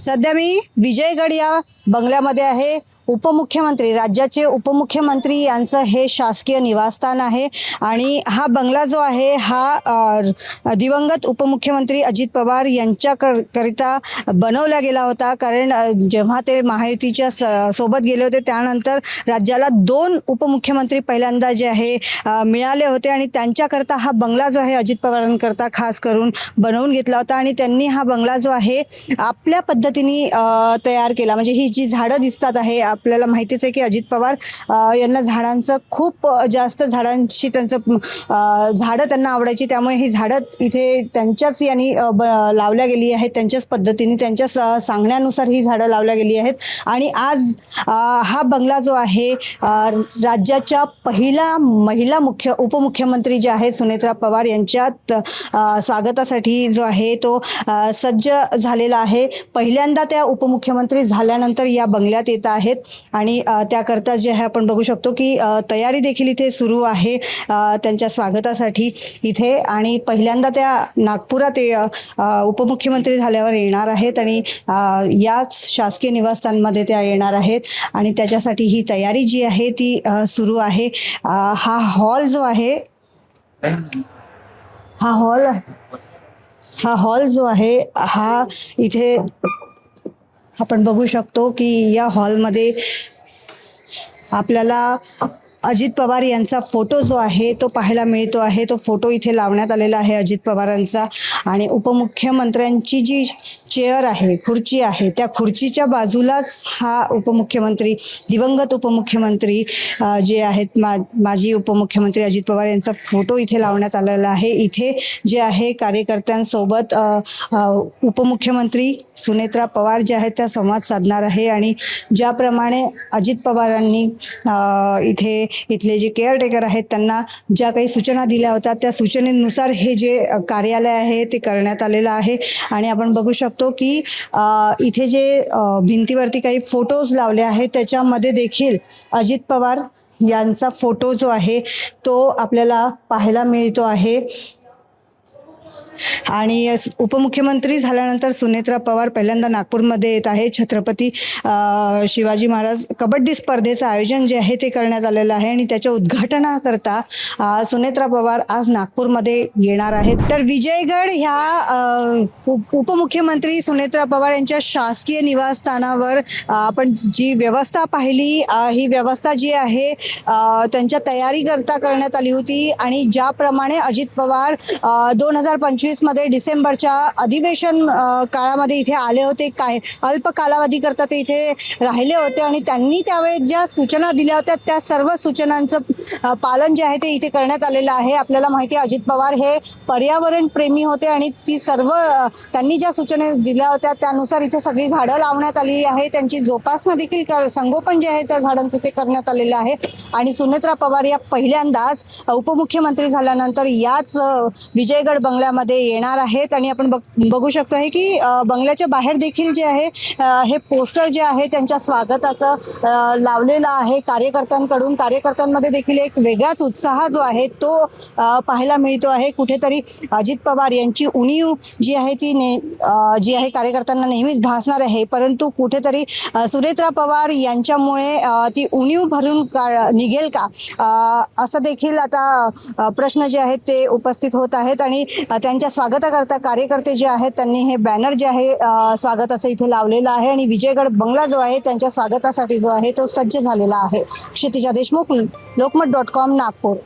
सध्या मी विजयगड या बंगल्यामध्ये आहे. उपमुख्यमंत्री, राज्याचे उपमुख्यमंत्री यांचं हे शासकीय निवासस्थान आहे आणि हा बंगला जो आहे हा दिवंगत उपमुख्यमंत्री अजित पवार यांच्याकरिता बनवला गेला होता. कारण जेव्हा ते महायुतीच्या सोबत गेले होते त्यानंतर राज्याला 2 उपमुख्यमंत्री पहिल्यांदा जे आहे मिळाले होते आणि त्यांच्याकरता हा बंगला जो आहे अजित पवारांकरता खास करून बनवून घेतला होता आणि त्यांनी हा बंगला जो आहे आपल्या पद्धतीने तयार केला. म्हणजे ही जी झाडं दिसतात आहे, आपल्याला माहितीच आहे की अजित पवार यांना झाडांचं खूप जास्त, झाडांशी त्यांचं झाडं त्यांना आवडायची, त्यामुळे ही झाडं इथे त्यांच्याच यांनी लावल्या गेली आहेत. त्यांच्याच पद्धतीने, त्यांच्या सांगण्यानुसार ही झाडं लावल्या गेली आहेत. आणि आज हा बंगला जो आहे राज्याच्या पहिला महिला उपमुख्यमंत्री जे आहे सुनेत्रा पवार यांच्यात स्वागतासाठी जो आहे तो सज्ज झालेला आहे. पहिल्यांदा त्या उपमुख्यमंत्री झाल्यानंतर या बंगल्यात येत आहेत आणि त्याकरता जे आहे आपण बघू शकतो की तयारी देखील इथे सुरू आहे त्यांच्या स्वागतासाठी इथे. आणि पहिल्यांदा त्या नागपुरात उपमुख्यमंत्री झाल्यावर येणार आहेत आणि याच शासकीय निवासस्थानमध्ये त्या येणार आहेत आणि त्याच्यासाठी ही तयारी जी आहे ती सुरू आहे. हा हॉल जो आहे, हा हॉल जो आहे हा इथे आपण बघू शकतो की या हॉलमध्ये आपल्याला अजित पवार यांचा फोटो जो आहे तो पाहायला मिळतो आहे. तो फोटो इथे लावण्यात आलेला आहे अजित पवारांचा. आणि उपमुख्यमंत्र्यांची जी चेअर आहे, खुर्ची आहे, त्या खुर्चीच्या बाजूलाच हा उपमुख्यमंत्री, दिवंगत उपमुख्यमंत्री जे आहेत माजी उपमुख्यमंत्री अजित पवार यांचा फोटो इथे लावण्यात आलेला आहे. इथे जे आहे कार्यकर्त्यांसोबत उपमुख्यमंत्री सुनेत्रा पवार जे आहेत त्या संवाद साधणार आहे. आणि ज्याप्रमाणे अजित पवारांनी इथले जे केअरटेकर आहेत त्यांना ज्या काही सूचना दिल्या होत्या त्या सूचनेनुसार हे जे कार्यालय आहे ते करण्यात आलेलं आहे. आणि आपण बघू शकतो की इथे जे भिंतीवरती काही फोटोज लावले आहेत त्याच्यामध्ये देखील अजित पवार यांचा फोटो जो आहे तो आपल्याला पाहायला मिळतो आहे. आणि उपमुख्यमंत्री झाल्यानंतर सुनेत्रा पवार पहिल्यांदा नागपूरमध्ये येत आहे. छत्रपती शिवाजी महाराज कबड्डी स्पर्धेचं आयोजन जे आहे ते करण्यात आलेलं आहे आणि त्याच्या उद्घाटनाकरता सुनेत्रा पवार आज नागपूरमध्ये येणार आहेत. तर विजयगड ह्या उपमुख्यमंत्री सुनेत्रा पवार यांच्या शासकीय निवासस्थानावर आपण जी व्यवस्था पाहिली, ही व्यवस्था जी आहे त्यांच्या तयारी करता करण्यात आली होती. आणि ज्याप्रमाणे अजित पवार 2025 मध्ये डिसेंबरच्या अधिवेशन काळामध्ये इथे आले होते, काय अल्प कालावधी करता ते इथे राहिले होते आणि त्यांनी त्यावेळेस ज्या सूचना दिल्या होत्या त्या सर्व सूचनांचं पालन जे आहे ते इथे करण्यात आलेलं आहे. आपल्याला माहिती आहे अजित पवार हे पर्यावरण प्रेमी होते आणि ती सर्व त्यांनी ज्या सूचना दिल्या होत्या त्यानुसार इथे सगळी झाडं लावण्यात आली आहे. त्यांची जोपासना देखील, संगोपन जे आहे त्या झाडांचं ते करण्यात आलेलं आहे. आणि सुनेत्रा पवार या पहिल्यांदाच उपमुख्यमंत्री झाल्यानंतर याच विजयगड बंगल्यामध्ये येणार आहेत. आणि आपण बघू शकतो आहे की बंगल्याच्या बाहेर देखील जे आहे हे पोस्टर जे आहे त्यांच्या स्वागताचं लावलेलं आहे कार्यकर्त्यांकडून. कार्यकर्त्यांमध्ये देखील एक वेगळाच उत्साह जो आहे तो पाहायला मिळतो आहे. कुठेतरी अजित पवार यांची उणीव जी आहे ती जी आहे कार्यकर्त्यांना नेहमीच भासणार आहे, परंतु कुठेतरी सुनेत्रा पवार यांच्यामुळे ती उणीव भरून निघेल का असं देखील आता प्रश्न जे आहेत ते उपस्थित होत आहेत. आणि त्यांच्या स्वागताकरता कार्यकर्ते जे आहेत त्यांनी हे बॅनर जे आहे स्वागताचं इथे लावलेलं आहे आणि विजयगड बंगला जो आहे त्यांच्या स्वागतासाठी जो आहे तो सज्ज झालेला आहे. क्षितिजा देशमुख, lokmat.com, नागपूर.